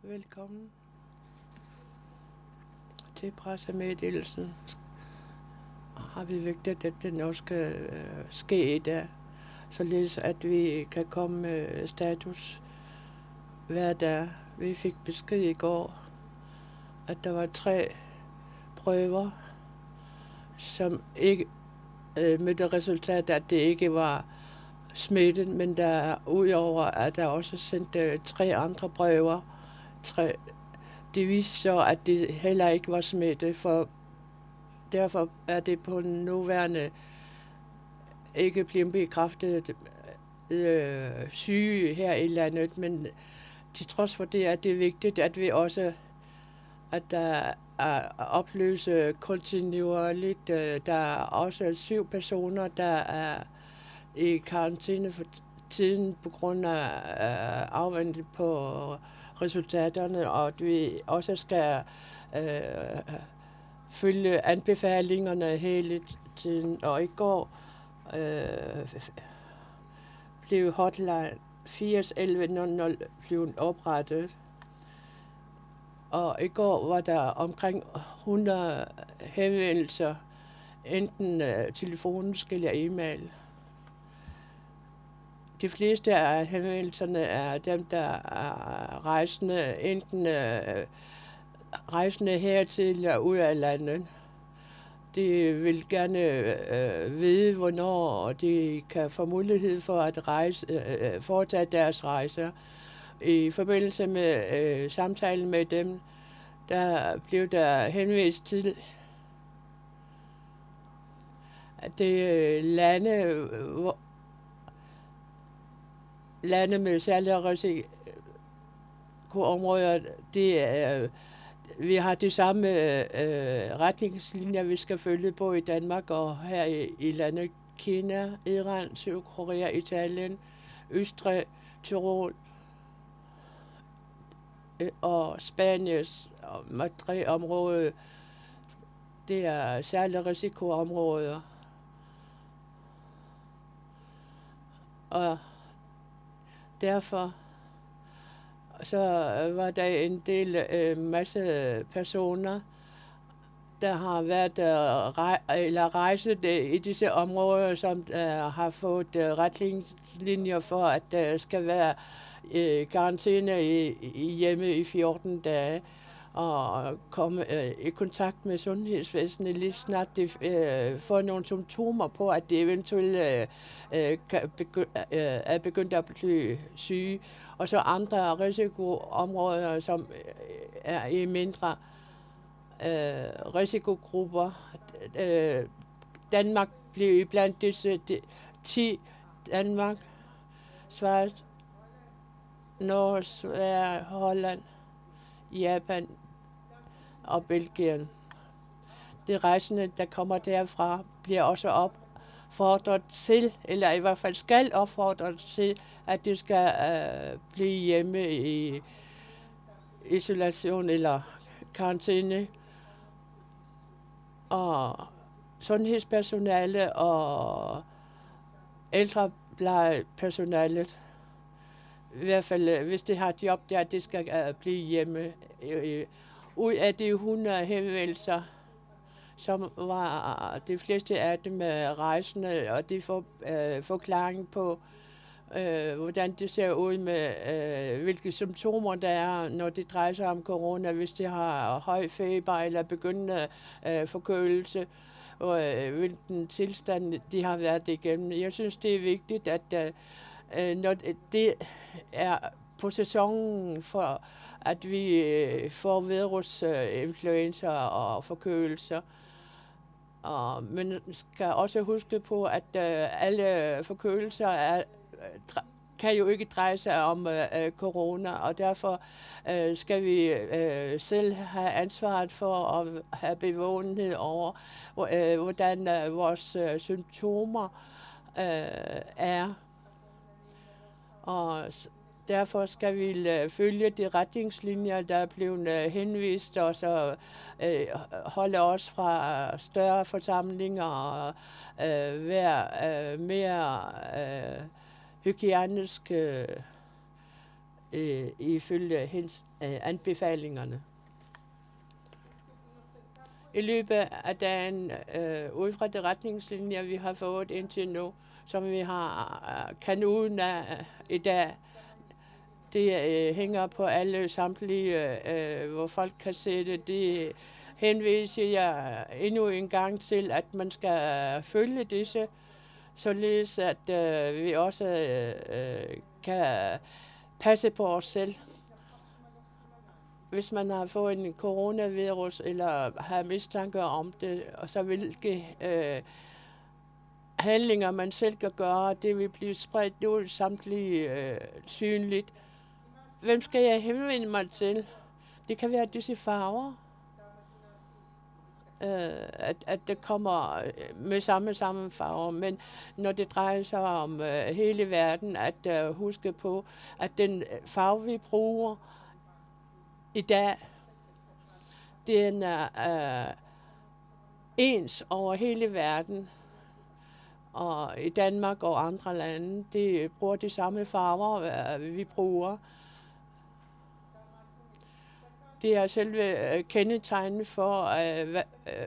Velkommen til pressemeddelelsen. Har vi vægtet, at det nok skal ske i dag, således at vi kan komme med status hver dag. Vi fik besked i går, at der var 3 prøver, som ikke med det resultat, at det ikke var smittet, men der udover at der også sendt 3 andre prøver. Det viste så, at det heller ikke var smittet, for derfor er det på den nuværende ikke blevet bekræftet syge her i landet, men til trods for det er det vigtigt, at vi også, at der er opløse kontinuerligt. Der er også 7 personer, der er i karantæne for tiden på grund af afventet på resultaterne, og at vi også skal følge anbefalingerne hele tiden. Og i går blev hotline 80 11 00 blev oprettet, og i går var der omkring 100 henvendelser, enten telefonisk eller e-mail. De fleste af henvendelserne er dem, der er rejsende, enten rejsende hertil eller ud af landet. De vil gerne vide, hvornår de kan få mulighed for at foretage deres rejser. I forbindelse med samtalen med dem, der blev der henvist til, at det lande med særlige risikoområder, vi har de samme retningslinjer, vi skal følge på i Danmark og her i landet. Kina, Iran, Sydkorea, Italien, Østrig, Tyrol og Spaniens og Madrid-område. Det er særlige risikoområder. Og derfor så var der en masse personer, der har været eller rejset i disse områder, som har fået retningslinjer for, at der skal være karantæne hjemme i 14 dage, og komme i kontakt med sundhedsvæsenet lige snart de får nogle symptomer på, at de eventuelt er begyndt at blive syge. Og så andre risikoområder, som er i mindre risikogrupper. Danmark blev blandt disse 10. Danmark, Schweiz, Norge, Sverige, Holland, Japan og Belgien. De rejsende, der kommer derfra, bliver også opfordret til, eller i hvert fald skal opfordret til, at de skal blive hjemme i isolation eller karantæne. Og sundhedspersonale og ældreplejepersonalet, i hvert fald hvis de har job der, de skal blive hjemme. Ud af de 100 henvendelser, som var de fleste af dem rejsende, og de får forklaring på, hvordan det ser ud med, hvilke symptomer der er, når det drejer sig om corona, hvis de har høj feber eller begyndende forkølelse, og hvilken tilstand de har været igennem. Jeg synes, det er vigtigt, at når det er på sæsonen for, at vi får virusinfluenza og forkølelser. Men man skal også huske på, at alle forkølelser kan jo ikke dreje sig om corona, og derfor skal vi selv have ansvaret for at have bevågenhed over, hvordan vores symptomer er. Og derfor skal vi følge de retningslinjer, der er blevet henvist, og så holde os fra større forsamlinger og være mere hygienisk ifølge hendes anbefalingerne. I løbet af dagen, ud fra de retningslinjer, vi har fået indtil nu, som vi kan uden af i dag, det hænger på alle samtlige, hvor folk kan se det. Det henviser jeg endnu en gang til, at man skal følge disse, således at vi også kan passe på os selv. Hvis man har fået en coronavirus eller har mistanke om det, og så hvilke handlinger man selv kan gøre, det vil blive spredt ud samtlige synligt. Hvem skal jeg henvende mig til? Det kan være disse farver, at det kommer med samme farver, men når det drejer sig om hele verden, at huske på, at den farve, vi bruger i dag, den er ens over hele verden, og i Danmark og andre lande, de bruger de samme farver, vi bruger. Det er selve kendetegnet for,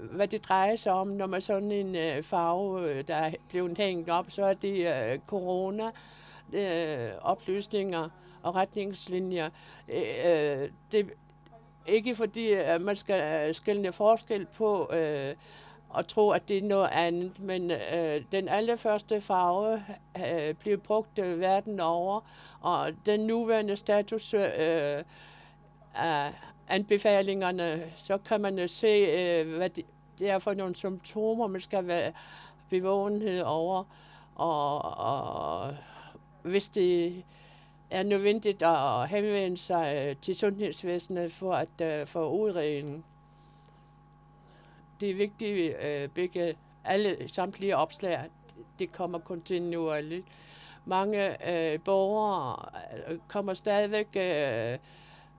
hvad det drejer sig om, når man sådan en farve, der er blevet hængt op, så er det corona-oplysninger og retningslinjer. Det ikke fordi man skal skelne forskel på og tro, at det er noget andet, men den allerførste farve bliver brugt verden over, og den nuværende status af anbefalingerne, så kan man se, hvad det er for nogle symptomer, man skal være bevågenhed over, og hvis det er nødvendigt at henvende sig til sundhedsvæsenet for at få udredning. Det er vigtigt, samtlige opslag, det kommer kontinuerligt. Mange borgere kommer stadigvæk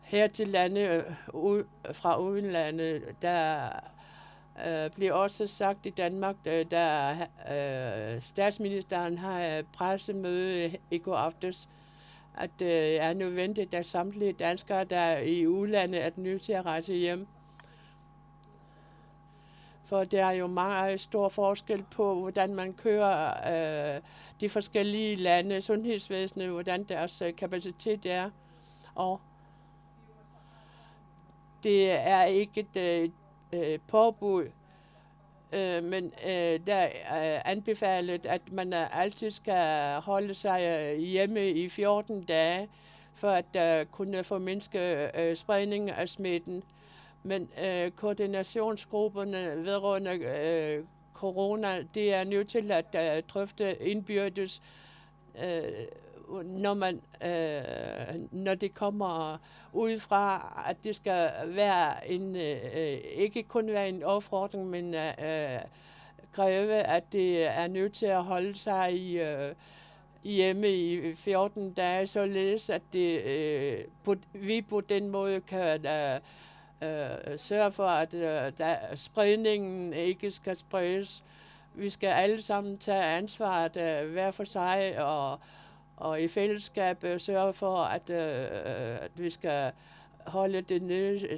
her til landet fra udenlandet. Der bliver også sagt i Danmark, da statsministeren har pressemøde i går aftes, at det er nødvendigt, at samtlige danskere, der er i udlandet, er nødt til at rejse hjem. For der er jo meget stor forskel på, hvordan man kører de forskellige lande, sundhedsvæsenet, hvordan deres kapacitet er. Og det er ikke et påbud, men der er anbefalet, at man altid skal holde sig hjemme i 14 dage, for at kunne formindske spredningen af smitten. Men koordinationsgrupperne vedrørende corona, det er nødt til at drøfte indbyrdes, når det kommer udefra, at det skal være ikke kun være en opfordring, men kræve, at det er nødt til at holde sig hjemme i 14 dage, således at vi på den måde kan sørge for, at spredningen ikke skal spredes. Vi skal alle sammen tage ansvaret hver for sig og i fællesskab sørge for, at vi skal holde det nede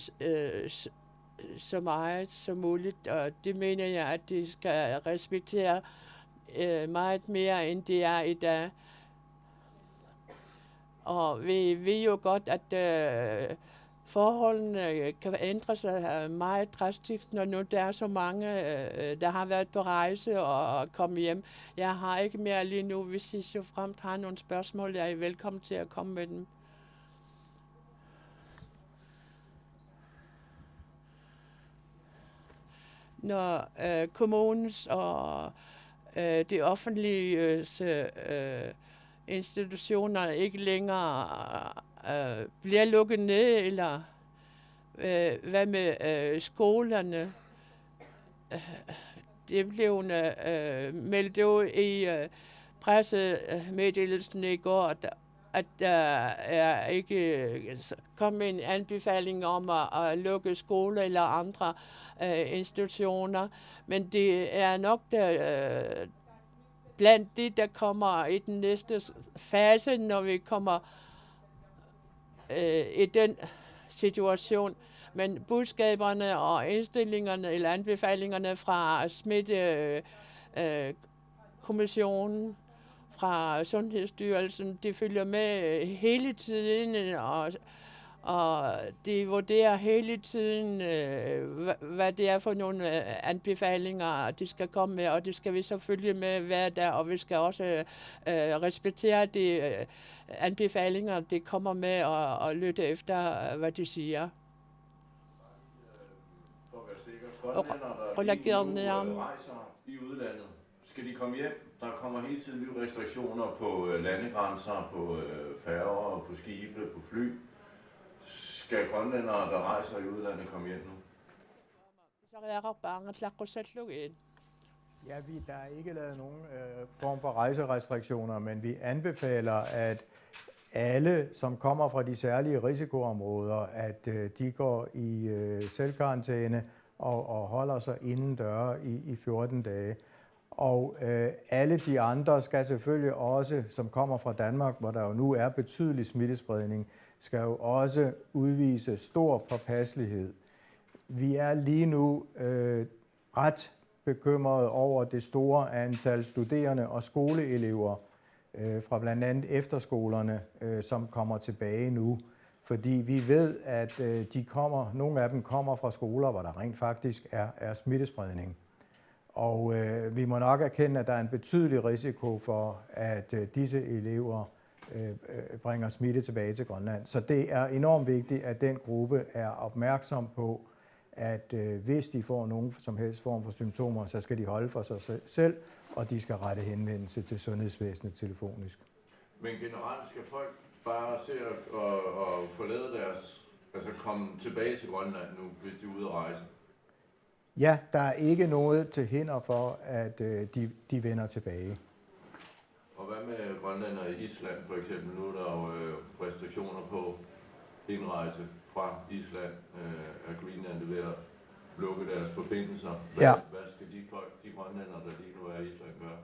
så meget som muligt. Og det mener jeg, at de skal respektere meget mere, end det er i dag. Og vi ved jo godt, at forholdene kan ændre sig meget drastisk, når nu der er så mange, der har været på rejse og kommet hjem. Jeg har ikke mere lige nu. Hvis I så fremt har nogle spørgsmål, er I velkommen til at komme med dem. Når kommunens og de offentlige institutioner ikke længere bliver lukket ned, eller hvad med skolerne? Det blev meldt ud i pressemeddelelsen i går, at der er ikke kommet en anbefaling om at lukke skoler eller andre institutioner, men det er nok blandt det, der kommer i den næste fase, når vi kommer i den situation. Men budskaberne og indstillingerne eller anbefalingerne fra smittekommissionen, fra Sundhedsstyrelsen, de følger med hele tiden, og de vurderer hele tiden, hvad det er for nogle anbefalinger, de skal komme med, og det skal vi så følge med hver dag, og vi skal også respektere de anbefalinger, de kommer med, og lytte efter, hvad de siger. For at være sikker, grønlændere, der lige nu rejser i udlandet, skal de komme hjem? Der kommer hele tiden nye restriktioner på landegrænser, på færger, på skibe, på fly. Skal grønlændere, der rejser i udlandet, komme hjem nu? Ja, der er ikke lavet nogen form for rejserestriktioner, men vi anbefaler, at alle, som kommer fra de særlige risikoområder, at de går i selvkarantæne og holder sig indendøre i 14 dage. Og alle de andre skal selvfølgelig også, som kommer fra Danmark, hvor der jo nu er betydelig smittespredning, skal jo også udvise stor påpasselighed. Vi er lige nu ret bekymrede over det store antal studerende og skoleelever fra blandt andet efterskolerne, som kommer tilbage nu. Fordi vi ved, at nogle af dem kommer fra skoler, hvor der rent faktisk er smittespredning. Og vi må nok erkende, at der er en betydelig risiko for, at disse elever bringer smitte tilbage til Grønland. Så det er enormt vigtigt, at den gruppe er opmærksom på, at hvis de får nogen som helst form for symptomer, så skal de holde for sig selv, og de skal rette henvendelse til sundhedsvæsenet telefonisk. Men generelt skal folk bare se at forlade altså komme tilbage til Grønland nu, hvis de er ude at rejse? Ja, der er ikke noget til hinder for, at de vender tilbage. Og hvad med grønlændere i Island for eksempel? Nu er der jo restriktioner på indrejse fra Island. Er Greenland ved at lukke deres forbindelser? Hvad skal de grønlændere, der lige nu er i Island, gøre?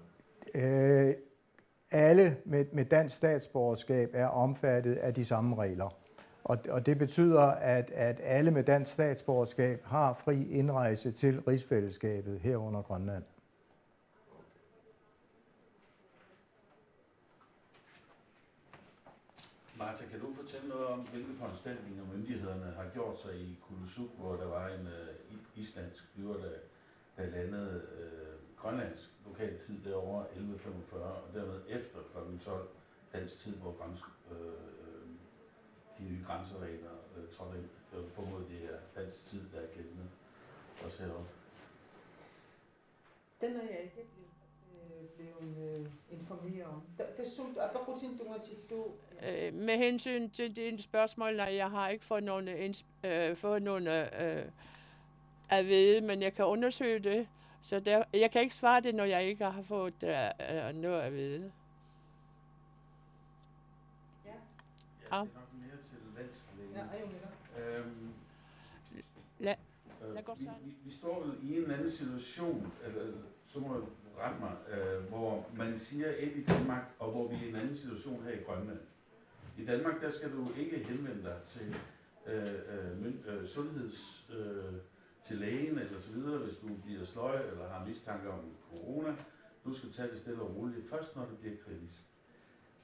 Alle med dansk statsborgerskab er omfattet af de samme regler. Og det betyder, at alle med dansk statsborgerskab har fri indrejse til rigsfællesskabet herunder Grønland. Martha, kan du fortælle noget om, hvilke foranstaltninger myndighederne har gjort sig i Kulusuk, hvor der var en islandsk flyver, der landede grønlandsk lokaltid derovre 11.45, og dermed efter kl. 12 dansk tid, hvor de nye grænseregler trådte ind. Det var formodet, det er dansk tid, der er gældende også heroppe. Den er jeg ikke blevet informeret om. Med hensyn til dine spørgsmål, nej, jeg har ikke fået nogen at vide, men jeg kan undersøge det. Så jeg kan ikke svare det, når jeg ikke har fået noget at vide. Ja, det er nok mere til landslægen. Vi står vel i en anden situation, eller så må jeg rette mig, hvor man siger et i Danmark, og hvor vi er i en anden situation her i Grønland. I Danmark, der skal du ikke henvende dig til til lægen eller så videre, hvis du bliver sløj eller har mistanke om corona. Du skal tage det stille og roligt først, når det bliver kritisk.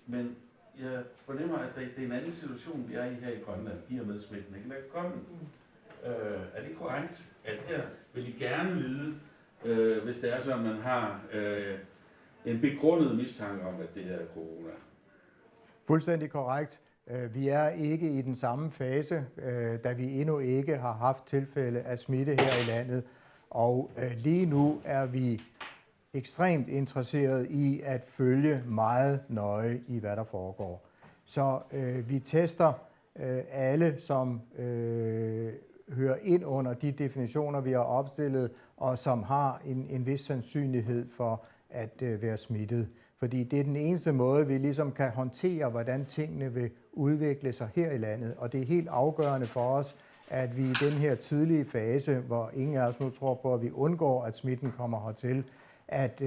Men jeg fornemmer, at det er en anden situation, vi er i her i Grønland, i og med smitten ikke er kommet. Er det korrekt, at her vil I gerne vide, hvis det er så, at man har en begrundet mistanke om, at det her er corona? Fuldstændig korrekt. Vi er ikke i den samme fase, da vi endnu ikke har haft tilfælde af smitte her i landet. Og lige nu er vi ekstremt interesseret i at følge meget nøje i, hvad der foregår. Så vi tester alle, som hører ind under de definitioner, vi har opstillet, og som har en vis sandsynlighed for at være smittet. Fordi det er den eneste måde, vi ligesom kan håndtere, hvordan tingene vil udvikle sig her i landet. Og det er helt afgørende for os, at vi i den her tidlige fase, hvor ingen af os nu tror på, at vi undgår, at smitten kommer hertil, at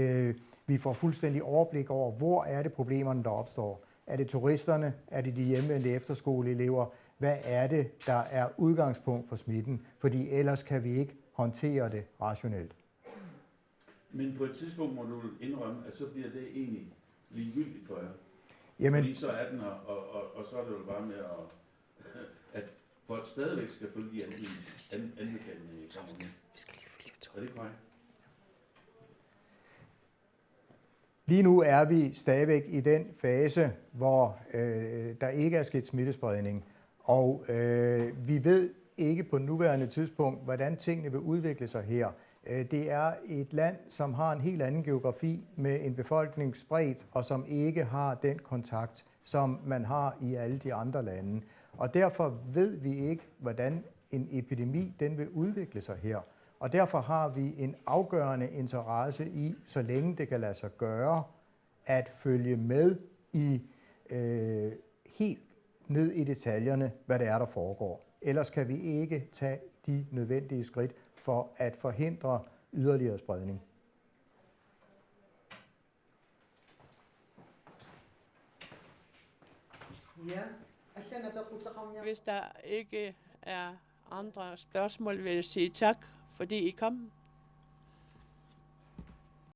vi får fuldstændig overblik over, hvor er det problemerne, der opstår. Er det turisterne? Er det de hjemvendte efterskoleelever? hvad er det, der er udgangspunkt for smitten, fordi ellers kan vi ikke håndtere det rationelt. Men på et tidspunkt må du indrømme, at så bliver det egentlig ligegyldigt for jer. Jamen, Fordi så er den her, og så er det jo bare med at folk stadigvæk skal følge de anbefalinger, I kommer med. Er det korrekt? lige nu er vi stadigvæk i den fase, hvor der ikke er sket smittespredning, og vi ved ikke på nuværende tidspunkt, hvordan tingene vil udvikle sig her. Det er et land, som har en helt anden geografi med en befolkning spredt, og som ikke har den kontakt, som man har i alle de andre lande. Og derfor ved vi ikke, hvordan en epidemi den vil udvikle sig her. Og derfor har vi en afgørende interesse i, så længe det kan lade sig gøre, at følge med i helt ned i detaljerne, hvad det er, der foregår. Ellers kan vi ikke tage de nødvendige skridt for at forhindre yderligere spredning. Ja. Hvis der ikke er andre spørgsmål, vil jeg sige tak, fordi I kom.